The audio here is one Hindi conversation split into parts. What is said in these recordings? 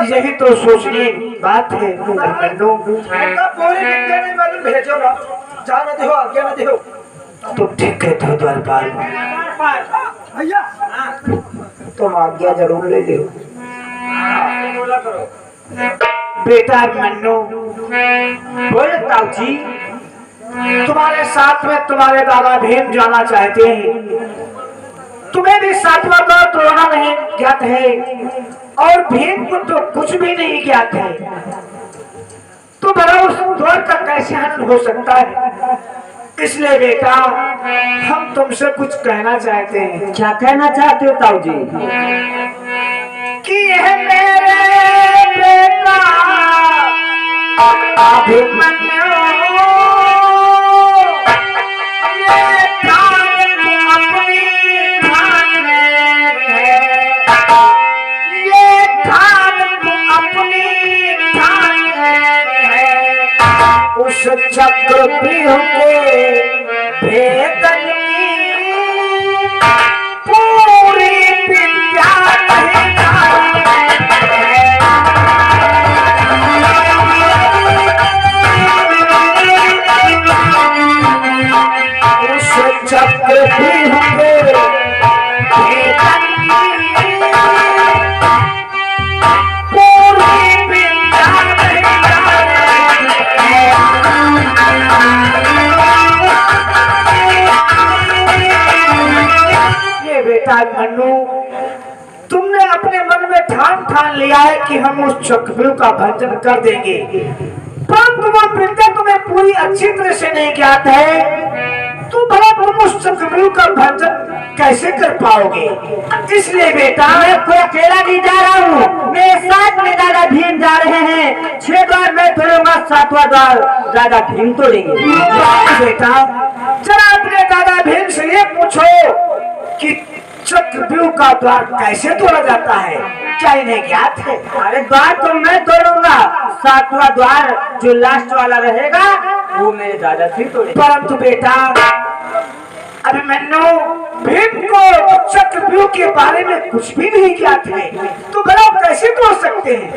यही तो सोचने बात है अभिमन्यु। भेजो ना, जाना दो, आगे ना दो। तुम ठीक कहते हो द्वारपाल, भैया तुम आज्ञा जरूर ले लो। बेटा अभिमन्यु, बोले ताऊ जी, तुम्हारे साथ में तुम्हारे दादा भीम जाना चाहते हैं। तुम्हें भी सातवां द्वार तोड़ना नहीं ज्ञात है और भीम को तो कुछ भी नहीं ज्ञात है, तो भला उस द्वार का कैसे हनन हो सकता है? इसलिए बेटा हम तुमसे कुछ कहना चाहते हैं। क्या कहना चाहते हो ताऊ जी? कि यह मेरे बेटा अभिमन्यु ये ठान अपनी ठान में है, ये ठान अपनी ठान में है। उस चक्रव्यूह के भेदन की पूरी विद्या नहीं जानते हैं। उस चक्रव्यूह के भेदन की पूरी विद्या नहीं जानते हैं। ये बेटा मन्नू, तुमने अपने मन में ठान लिया है कि हम उस चक्रव्यूह का भंजन कर देंगे, परंतु वो विद्या तुम्हें पूरी अच्छी तरह से नहीं ज्ञात है, तो भला तुम उस चक्रव्यूह का भंजन कैसे कर पाओगे? इसलिए बेटा मैं कोई अकेला नहीं जा रहा हूँ, मेरे साथ में दादा भीम जा रहे हैं। 6 द्वार मैं तोड़ूंगा, 7वां द्वार दादा भीम तोड़ेंगे। बेटा जरा अपने दादा भीम से ये पूछो कि चक्रव्यूह का द्वार कैसे तोड़ा जाता है, क्या इन्हें ज्ञात है? अरे द्वार तो मैं तोड़ूंगा, 7वां द्वार जो लास्ट वाला रहेगा वो मेरे दादा भीम तोड़ेंगे। परंतु बेटा अभिमन्यु, भीम को चक्रव्यूह के बारे में कुछ भी नहीं ज्ञात है, तो भला कैसे तोड़ सकते हैं?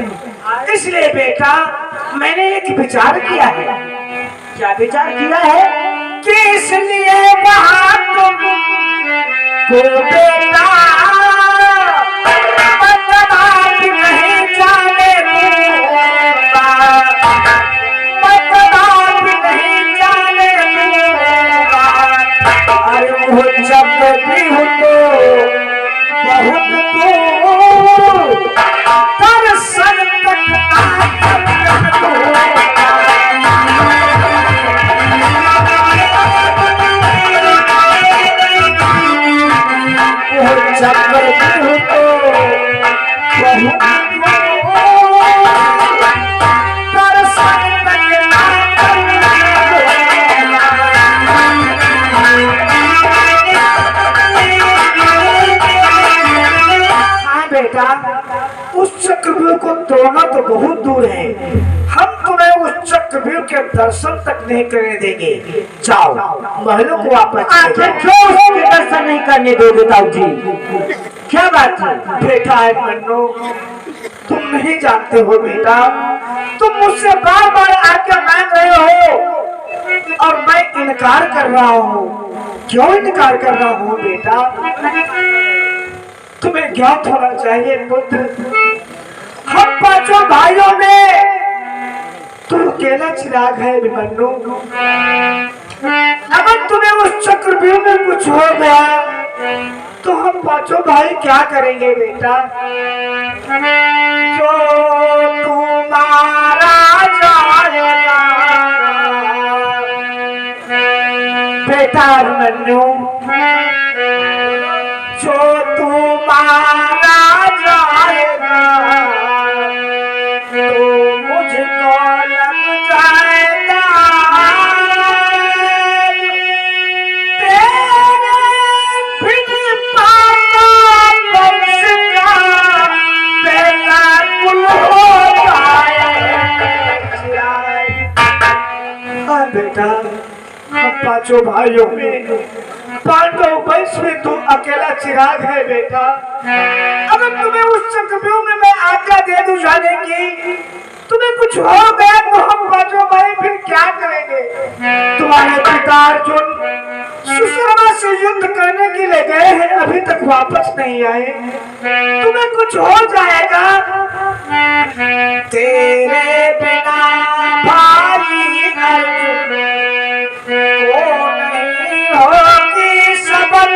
इसलिए बेटा मैंने एक विचार किया है। क्या विचार किया है? कि इसलिए वहां तुम को बेटा मतदान नहीं जाने दूंगा, मतदान नहीं जाने दूंगा। अरे वो चक्रव्यूह तो बहुत दूर दर्शन तक चक्रव्यूह तो बहुत बेटा उस चक्रव्यूह को तोड़ना तो बहुत दूर है, हम तुम्हें उस चक्रव्यूह के दर्शन तक नहीं करने देंगे। जाओ महलों को वापस। आखिर क्यों उसके दर्शन नहीं करने दोगे ताऊ जी? क्या बात है? बेटा अभिमन्यु, तुम नहीं जानते हो बेटा, तुम मुझसे बार बार आज्ञा मांग रहे हो और मैं इनकार कर रहा हूँ। क्यों इनकार कर रहा हूँ बेटा? तुम्हें ज्ञात होना चाहिए पुत्र, हम 5 भाइयों में तू अकेला चिराग है अभिमन्यु। अगर तुम्हें उस चक्रव्यूह में कुछ हो गया तो हम 5 भाई क्या करेंगे बेटा? जो तुम्हारा जाएगा बेटा अभिमन्यु, जो तुम्हारा जाएगा तो मुझको लग जाएगा तेरे फिर पापा वंश का बेटा कुल हो जाए। बेटा हम 5 भाइयों में पांडव वंश में तुम अकेला चिराग है बेटा। अगर तुम्हें उस चक्रव्यूह में मैं आज्ञा दे जानेंगी। तुम्हें कुछ हो गया तो हम बाजू भाई फिर क्या करेंगे? तुम्हारे पिता अर्जुन सुशर्मा से युद्ध करने के लिए गए हैं, अभी तक वापस नहीं आए। तुम्हें कुछ हो जाएगा। तेरे बिना भाई अर्जुन को नहीं होगी सबल।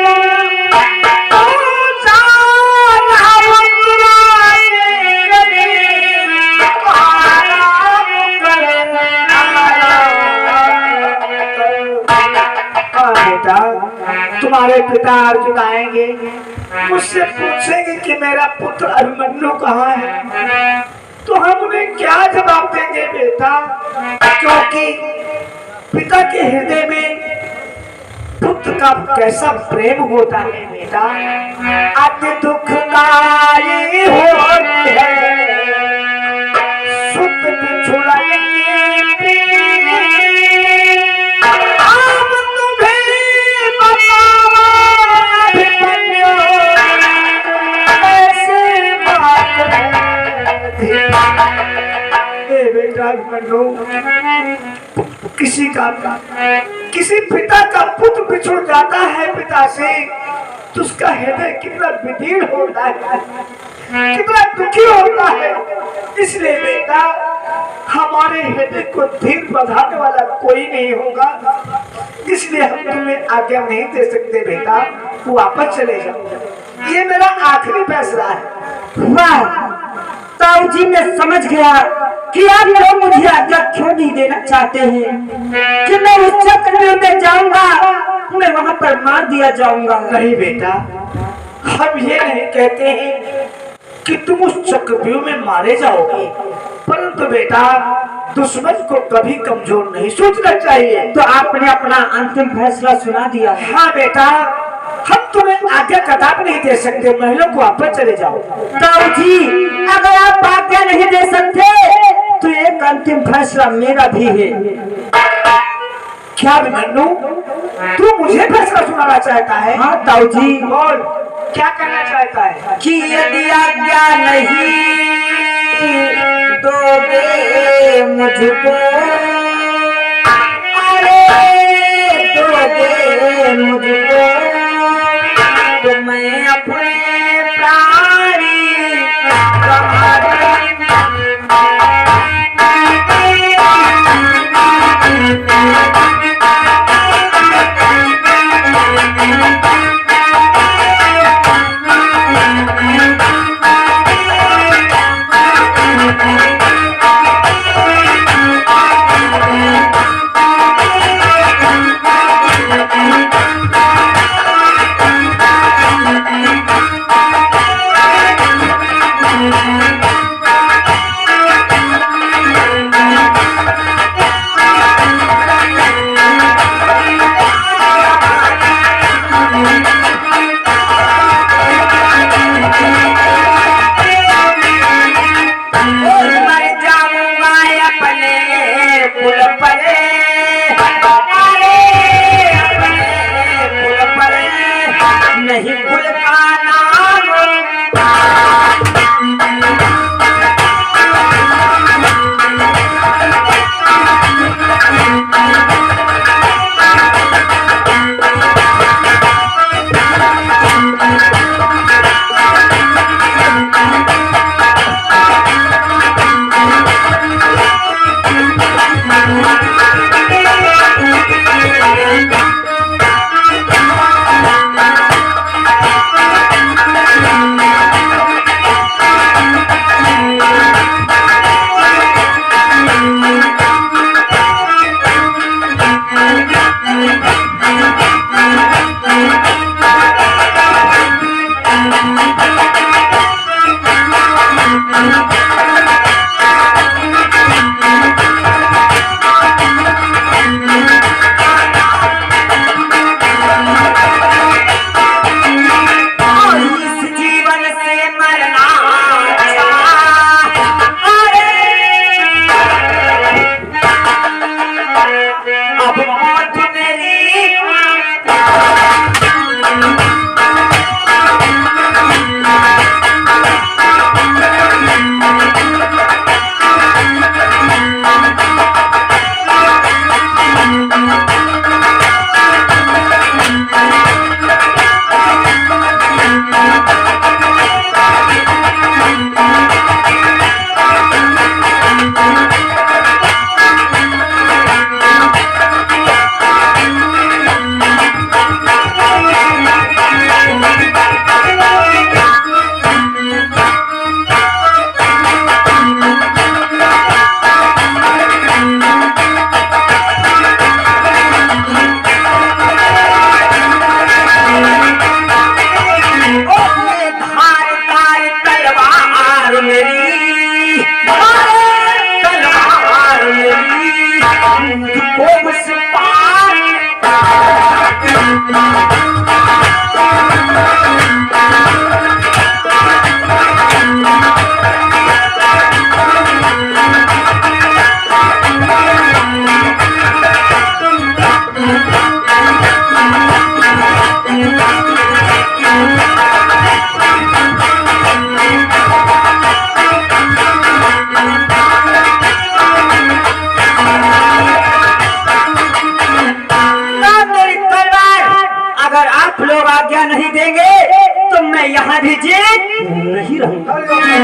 तुम्हारे पिता अर्जुन आएंगे, मुझसे पूछेंगे कि मेरा पुत्र अभिमन्यु कहाँ है, तो हम उन्हें क्या जवाब देंगे बेटा? क्योंकि पिता के हृदय में पुत्र का कैसा प्रेम होता है बेटा। अति दुखदाई होती है सुत बिछुड़न की पीड़। अब तुम्हें बताओ अभिमन्यु ऐसी बात है। बेटा अभिमन्यु, किसी पिता का पुत्र बिछुड़ जाता है पिता से, तो उसका हृदय कितना विदीर्ण होता है, कितना दुखी होता है। इसलिए बेटा हमारे हृदय को धीर बधाने वाला कोई नहीं होगा, इसलिए हम तुम्हें आज्ञा नहीं दे सकते बेटा, वापस चले जाओ। ये मेरा आखिरी फैसला है। वाह ताऊ जी, मैं समझ गया कि आप लोग मुझे आज्ञा क्यों नहीं देना चाहते हैं कि मैं उस चक्रव्यूह में जाऊंगा, मैं वहां पर मार दिया जाऊंगा। नहीं बेटा, हम ये नहीं कहते हैं कि तुम उस चक्रव्यूह में मारे जाओगे, परंतु बेटा दुश्मन को कभी कमजोर नहीं सोचना चाहिए। तो आपने अपना अंतिम फैसला सुना दिया है। हाँ बेटा, हम तुम्हें आज्ञा कदापि नहीं दे सकते, महलों को वापस चले जाओ। ताऊ जी, अगर आप आज्ञा नहीं दे सकते तो एक अंतिम फैसला मेरा भी है। क्या अभिमन्यु, तू मुझे फैसला सुनाना चाहता है? हाँ ताऊ जी। बोल, क्या करना चाहता है? कि यदि आज्ञा नहीं दोगे मुझको, अरे दोगे मुझको, तो मैं अपने प्राणी गंवा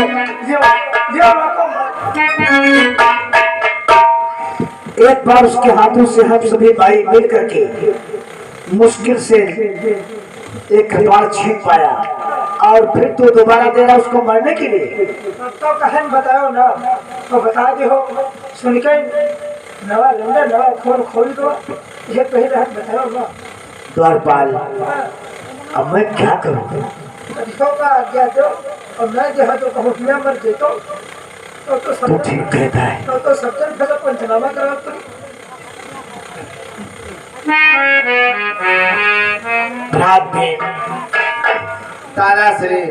ये एक बार उसके हाथों से हम सभी भाई मिल करके मुश्किल से एक खिलवाड़ छीन पाया और फिर तो दोबारा दे रहा उसको मरने के लिए। तो कहन बताओ ना, तो बता दे हो सुनकर नवा लंडा नवा खोल खोल दो, ये पहले हम बताओ ना। द्वारपाल अब मैं क्या करूँ? तो का आज्ञा दो और मैं जो है तो कहोटिया मर देतो तो तू सब ठीक कहता है। तो सत्तर फिर पंचनामा करो तो भ्रात भीम, दादाश्री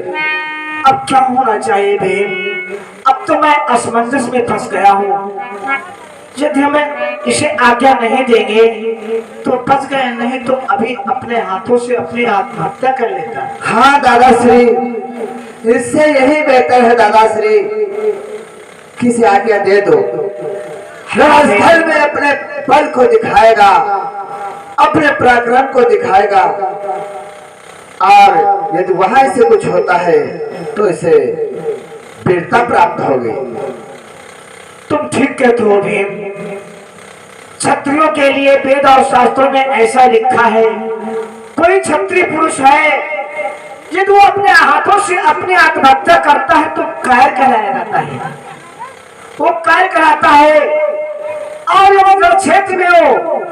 अब क्या होना चाहिए भीम? अब तो मैं असमंजस में फंस गया हूँ। यदि हमें इसे आज्ञा नहीं देंगे तो फंस गए, नहीं तो अभी अपने हाथों से अपनी आत्महत्या कर लेता। हाँ दादाश्री, इससे यही बेहतर है दादाश्री, किसी आज्ञा दे दो। रणस्थल में अपने बल को दिखाएगा, अपने पराक्रम को दिखाएगा और यदि वहां से कुछ होता है तो इसे वीरता प्राप्त होगी। तुम ठीक कहते हो भीम। क्षत्रियों के लिए वेद और शास्त्रों में ऐसा लिखा है, कोई क्षत्रिय पुरुष है यदि वो अपने हाथों से अपनी आत्महत्या करता है तो कायर कहलाया जाता है। वो कायर कहलाता है और जब क्षेत्र में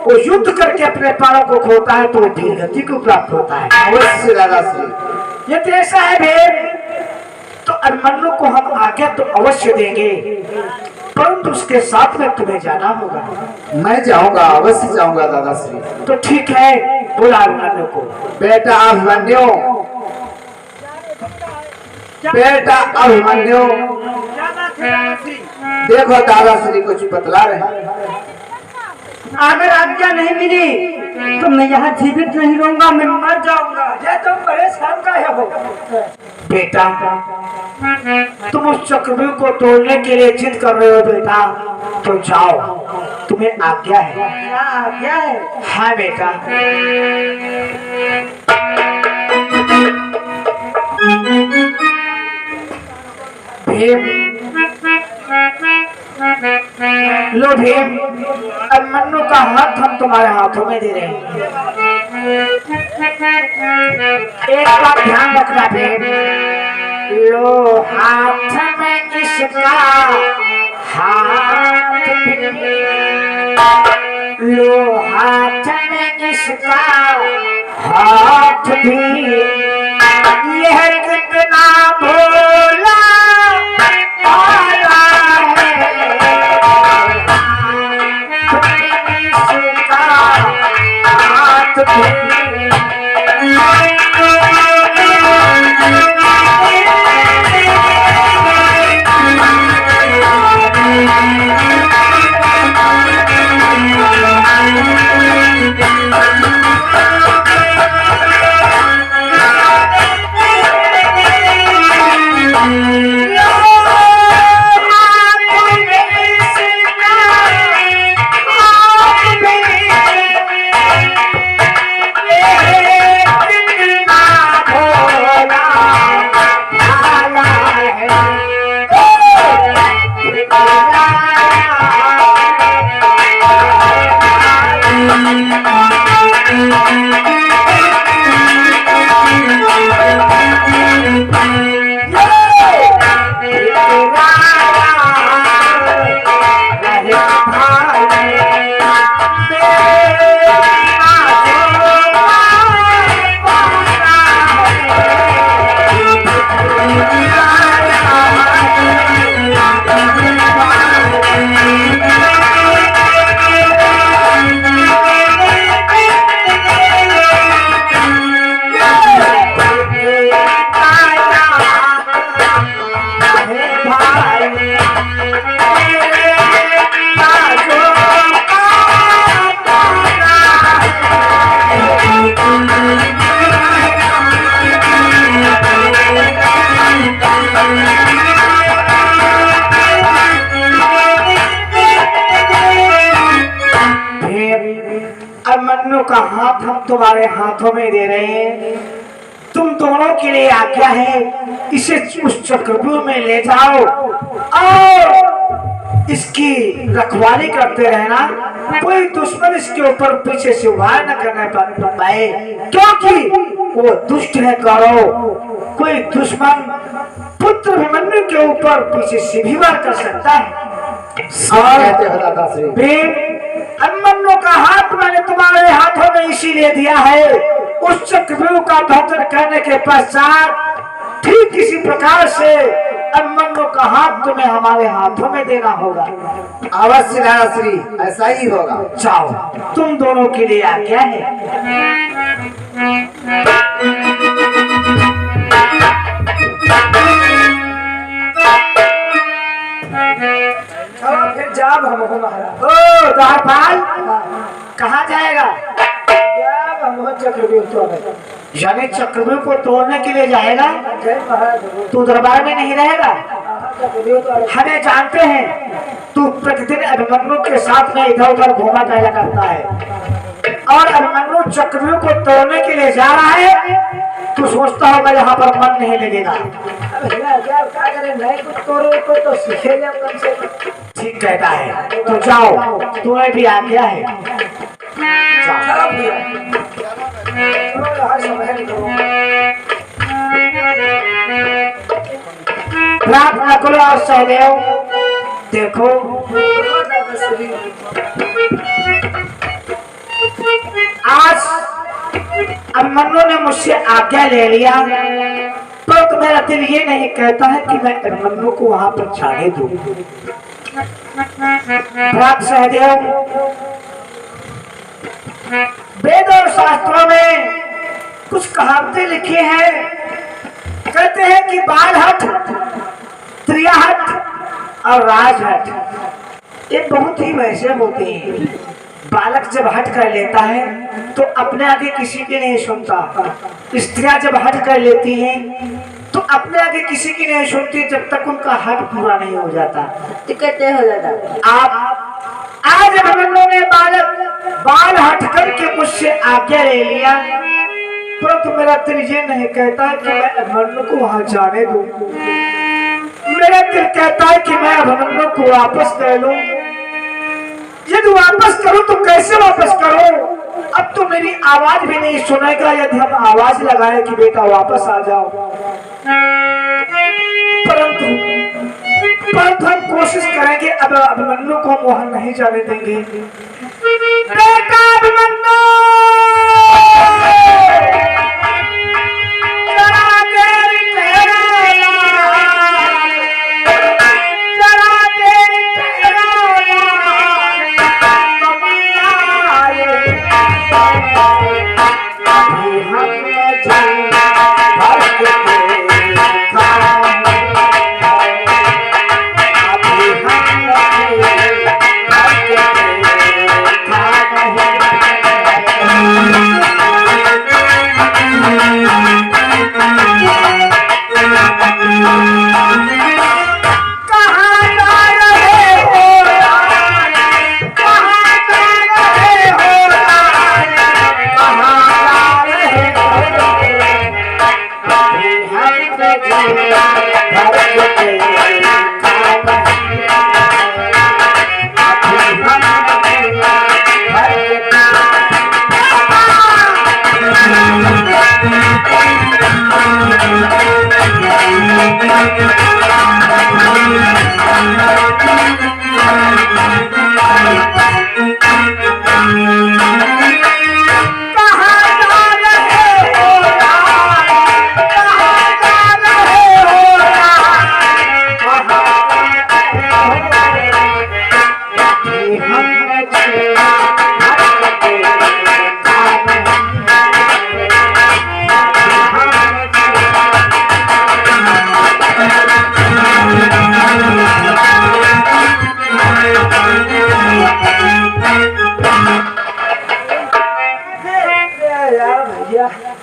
वो युद्ध करके अपने प्राणों को खोता है तो वो वीर गति को प्राप्त होता है। अवश्य दादाश्री, यदि ऐसा है भीम तो अभिमन्यु को हम आज्ञा तो अवश्य देंगे, परंतु उसके साथ में तुम्हें जाना होगा। मैं जाऊंगा, अवश्य जाऊंगा दादाश्री। तो ठीक है, बोला अभिमन्यु को। बेटा अभिमन्यु, बेटा अभिमन्यु, देखो दादाश्री कुछ बतला रहे हैं। अगर आज्ञा नहीं मिली तो मैं यहाँ जीवित नहीं रहूंगा, मैं मर जाऊंगा। ये तुम बड़े शाम का है हो बेटा, तुम उस चक्रव्यूह को तोड़ने के लिए जिद कर रहे हो बेटा, तो जाओ, तुम्हें आज्ञा है। क्या आज्ञा है? हाँ बेटा। भीम, लो भीम, अभिमन्यु का हाथ हम तुम्हारे हाथों में दे रहे हैं। एक बात ध्यान रखना भीम, लो हाथ में इसका हाथ भी, लो हाथ में इसका हाथ भी, यह कितना भोला भाला है, इसका हाथ भी। अभिमन्यु का हाथ हम तुम्हारे हाथों में दे रहे हैं, तुम दोनों के लिए आज्ञा है, इसे उस चक्रव्यूह में ले जाओ और इसकी रखवाली करते रहना। कोई दुश्मन इसके ऊपर पीछे से वार न करने पाए, क्योंकि वो दुष्ट है कौरव। कोई दुश्मन पुत्र अभिमन्यु के ऊपर पीछे से भी वार कर सकता है। कहते हो दादाश्री। भीम, अभिमन्यु का हाथ मैंने तुम्हारे हाथों में इसीलिए दिया है, उस चक्रव्यूह का भेदन करने के पश्चात ठीक इसी प्रकार से अभिमन्यु का हाथ तुम्हें हमारे हाथों में देना होगा। अवश्य दादाश्री, ऐसा ही होगा। जाओ, तुम दोनों के लिए आज्ञा है। चलो फिर जाब हमको महाराज। ओ द्वारपाल, कहाँ जाएगा? जाब हमको चक्रव्यूह तो है। यानी चक्रव्यूह को तोड़ने के लिए जाएगा? जय महाराज। तू दरबार में नहीं रहेगा? चक्रव्यूह तो है। हमें जानते हैं तू प्रतिदिन अभिमन्यु के साथ में इधर उधर घूमा टहला करता है, और अभिमन्यु चक्रव्यूह को तोड़ने के लिए जा रहा है। तू सोचता होगा यहाँ पर मन नहीं लगेगा। अब भैया क्या करें, नहीं कुछ तोड़ो तो सीखे जाओ कम से कम। ठीक कहता है, तो जाओ, तुम्हें भी आज्ञा है। जाओ। चलो भैया, चलो यहाँ से बाहर निकलो। प्रार्थना करो और सहदेव, देखो आज अभिमन्यु ने मुझसे आज्ञा ले लिया, पर तो मेरा दिल ये नहीं कहता है कि मैं अभिमन्यु को वहां पर जाने दूं। भ्रात सहदेव, वेद और शास्त्रों में कुछ कहावतें लिखी हैं। कहते हैं कि बाल हट, त्रिया हट और राज हट, ये बहुत ही वैसे होते हैं। बालक जब हट कर लेता है तो अपने आगे किसी की नहीं सुनता, स्त्रियां जब हट कर लेती हैं तो अपने आगे किसी की नहीं सुनती जब तक उनका हट पूरा नहीं हो जाता। कहते हो दादा। आप आज अभिमन्यु ने बाल हट करके मुझसे आज्ञा ले लिया, परंतु मेरा दिल ये नहीं कहता है कि मैं अभिमन्यु को वहां जाने दूं। मेरा दिल कहता है कि मैं अभिमन्यु को वापस कर लूं। यदि वापस करूं तो कैसे वापस करूं? अब तो मेरी आवाज भी नहीं सुनेगा यदि हम आवाज लगाए कि बेटा वापस आ जाओ। परंतु हम कोशिश करेंगे, अब अभिमन्यु को हम वहां नहीं जाने देंगे। बेटा अभिमन्यु,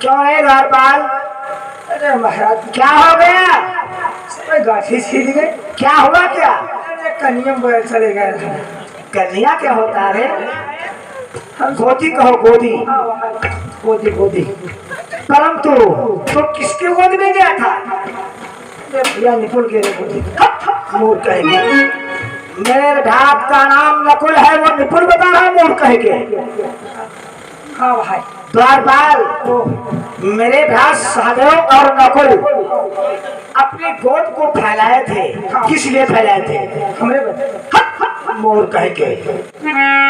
क्यों है द्वारपाल? अरे महाराज क्या हो गया? सब गाठी छीन गई। क्या हुआ क्या? अरे कनियम बैल चले गए। कन्या क्या होता है? गोदी कहो, गोदी। गोदी गोदी। परंतु तो किसके गोद में गया था? ये भैया निपुण के मूर्ख कहेंगे। मेरे भाग का नाम नकुल है, वो निपुण बता रहा मूर्ख कहेंगे। हाँ भाई द्वारपाल, मेरे भ्रात सहदेव और नकुल अपनी गोद को फैलाए थे। किस लिए फैलाए थे? हमरे बच्चे मोर कह के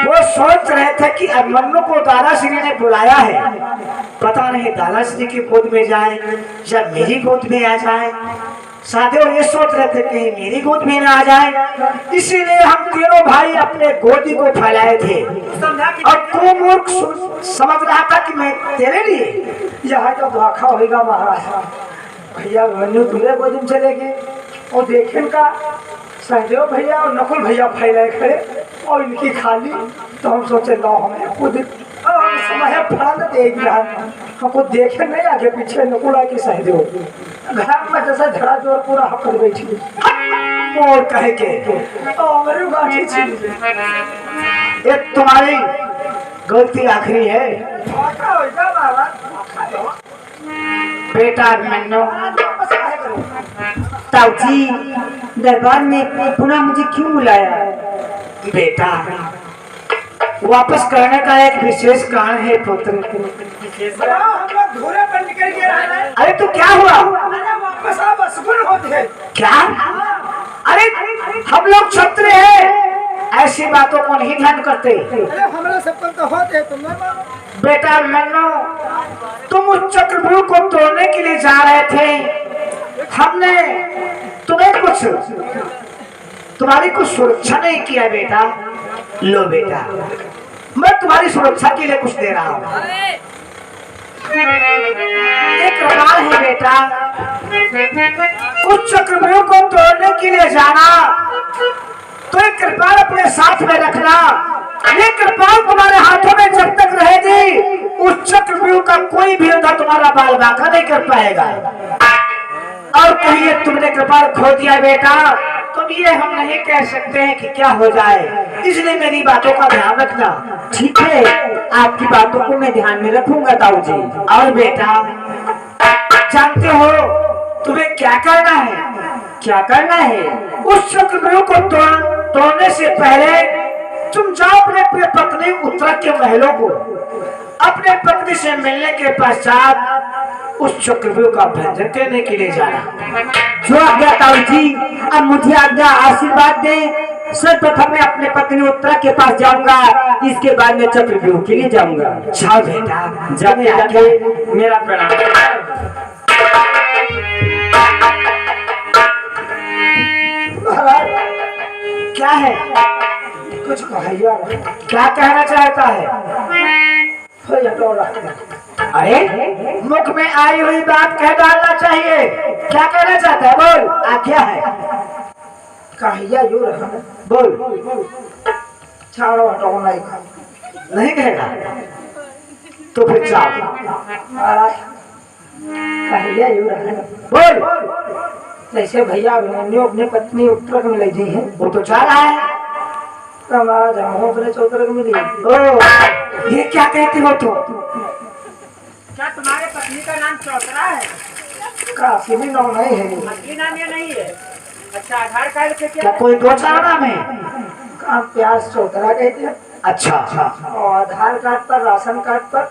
वो सोच रहे थे कि अभिमन्यु को दादाश्री ने बुलाया है, पता नहीं दादाश्री की गोद में जाए या मेरी गोद में आ जाए। साथियों ये सोच रहे थे कि मेरी गोद में ना आ जाए, इसीलिए हम तीनों भाई अपने गोदी को फैलाए थे। और तू मूर्ख समझ रहा था कि मैं तेरे लिए। यहाँ तो धोखा होगा महाराज। भैया मनु दूल्हे को दिन चले गए और देखें का सहदेव भैया और नकुल भैया फैलाए खड़े और इनकी खाली। तो हम सोचे लो हमें खुद समय फल देख रहा हमको देखे नहीं आगे पीछे नकुल आके सहदेव घर में जैसा धड़ा जोर पूरा हक कर बैठी मोर कह के हमारी बाटी थी। ये तुम्हारी गलती आखिरी है धोखा होगा महाराज। बेटा मन्नो। ताऊ जी दरबार में पुनः मुझे क्यों बुलाया? बेटा वापस करने का एक विशेष कारण है पुत्र। हम लोग घोड़े पर निकल के रह रहे। अरे तो क्या हुआ? अरे वापस आप असगुन होते हैं। क्या? अरे हम लोग क्षत्रिय हैं, ऐसी बातों को नहीं ध्यान करते। अरे हमारा सब तो होते हैं तुम बेटा मन्नो, तुम उस चक्रव्यूह को तोड़ने के लिए जा रहे थे। हमने तुम्हें कुछ तुम्हारी कुछ सुरक्षा नहीं किया बेटा। लो बेटा, मैं तुम्हारी सुरक्षा के लिए कुछ दे रहा हूँ। एक रमाल है बेटा, उस चक्रव्यूह को तोड़ने के लिए जाना तो एक कृपाल अपने साथ में रखना। ये कृपाल तुम्हारे हाथों में जब तक रहेगी, उस चक्रव्यूह का कोई भी योद्धा तुम्हारा बाल बांका नहीं कर पाएगा। और कहिए तुमने कृपाल खो दिया बेटा, तो ये हम नहीं कह सकते हैं कि क्या हो जाए, इसलिए मेरी बातों का ध्यान रखना। ठीक है, आपकी बातों को मैं ध्यान में रखूंगा ताऊ जी। और बेटा जानते हो तुम्हें क्या करना है? क्या करना है? उस चक्रव्यूह को तोड़ने से पहले तुम जाओ अपने पत्नी उत्तरा के महलों को। अपने पत्नी से मिलने के पश्चात उस चक्रव्यूह का भंजन करने के लिए जाना। जो आज्ञा ताऊ जी, अब मुझे आज्ञा, आशीर्वाद दे। सर्वप्रथम मैं अपने पत्नी उत्तरा के पास जाऊंगा, इसके बाद मैं चक्रव्यूह के लिए जाऊंगा। जाओ बेटा, जाने आगे मेरा प्रणाम। महाराज क्या है? कुछ कहिए। क्या कहना चाहता है? अरे मुख में आई हुई बात कह डालना चाहिए। क्या कहना चाहता है? बोल, आज्ञा है। कहिया यू रहा बोल। छाड़ो हटो नहीं खा नहीं कहेगा तो फिर जाओ। महाराज कहिया यू रहा बोल। जैसे भैया अभिमन्यु अपनी पत्नी उत्तरा को मिल गई है, वो तो जा रहा है। तो हमारा जहाँ अपने चौधरी को मिली। ओ, ये क्या कहते हो तुम? क्या तुम्हारे पत्नी का नाम चौतरा है? काशी भी नाम नहीं है। असली नाम ये नहीं है। अच्छा, आधार कार्ड पे क्या कोई दो चार नाम है? काम प्यास चौधरा कहते हैं। अच्छा, और आधार कार्ड पर, राशन कार्ड पर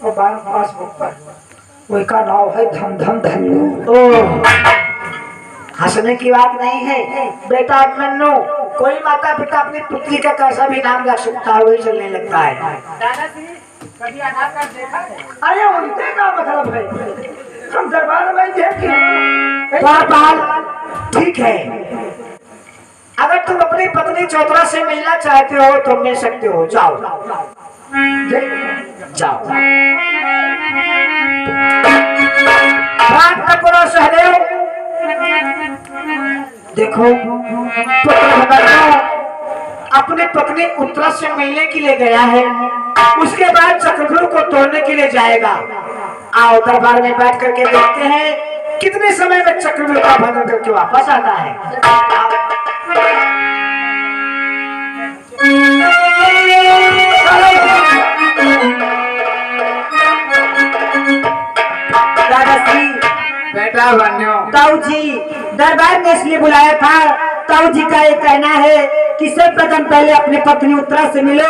और बैंक पासबुक पर कोई का नाम है धम धम धन्नू। ओ, हंसने की बात नहीं है बेटा मन्नू। कोई माता पिता अपनी पुत्री का कैसा भी नाम रख सकता है, वही चलने लगता है। दादाजी कभी आधार कार्ड देखा है? अरे उनके का मतलब है, हम दरबार में देखे। बाल ठीक है, अगर तुम अपनी पत्नी चौधरा से मिलना चाहते हो तो मिल सकते हो। जाओ जाओ। बात न करो सहदेव। देखो अपनी पत्नी उत्तरा से मिलने के लिए गया है, उसके बाद चक्रव्यूह को तोड़ने के लिए जाएगा। आओ दरबार में बैठ करके देखते हैं कितने समय में चक्रव्यूह का भंजन करके वापस आता है। दरबार में इसलिए बुलाया था, ताऊ जी का ये कहना है कि सर्वप्रथम पहले अपनी पत्नी उत्तरा से मिलो,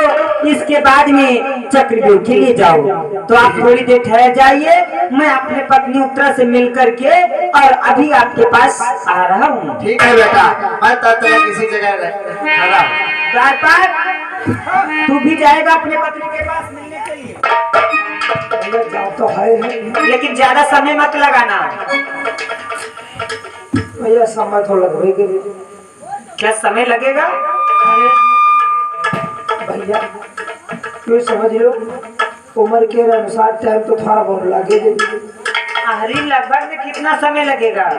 इसके बाद में चक्रव्यूह के लिए जाओ। तो आप थोड़ी देर ठहर जाइए, मैं अपने पत्नी उत्तरा से मिल करके और अभी आपके पास आ रहा हूँ। ठीक है बेटा, मैं तब तक किसी जगह खड़ा हूँ। द्वार पर तू भी जाएगा अपने पत्नी के पास मिलने के लिए? भैया जाओ तो है, लेकिन ज्यादा समय मत लगाना। भैया समय तो लगेगा। क्या समय लगेगा? भैया क्यों समझ लो, उम्र के अनुसार टाइम तो थोड़ा बहुत लगेगा। अरे लगभग में कितना समय लगेगा?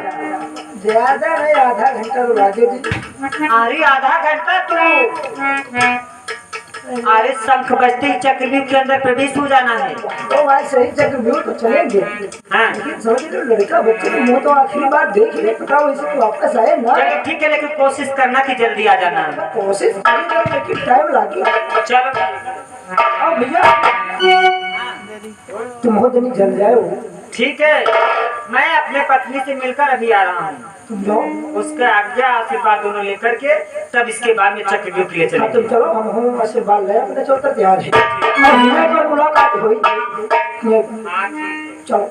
ज्यादा नहीं, आधा घंटा तो लगेगा। अरे आधा घंटा तो अरे शंख बजते ही चक्रव्यूह के अंदर प्रवेश हो जाना है। तो भाई सही चक्रव्यूह तो चलेंगे, हाँ लेकिन समझ लो लड़का बच्चे को मुँह तो आखिरी बार देख ले, पता वैसे तो वापस आए ना। चलो ठीक है, लेकिन कोशिश करना कि जल्दी आ जाना। कोशिश करेंगे लेकिन टाइम लगेगा। चलो आओ भैया, तुम हो जनी जल जाओ। ठीक है, मैं अपने पत्नी से मिलकर अभी आ रहा हूँ। तुम जाओ, उसका आज्ञा आशीर्वाद दोनों लेकर के तब इसके बाद में चक्रव्यूह के लिए हाँ चलेंगे। तुम चलो, हम हूँ आशीर्वाद ले अपने चौतर तैयार है। और मिलने पर मुलाकात हुई। हाँ, ठीक है। चलो।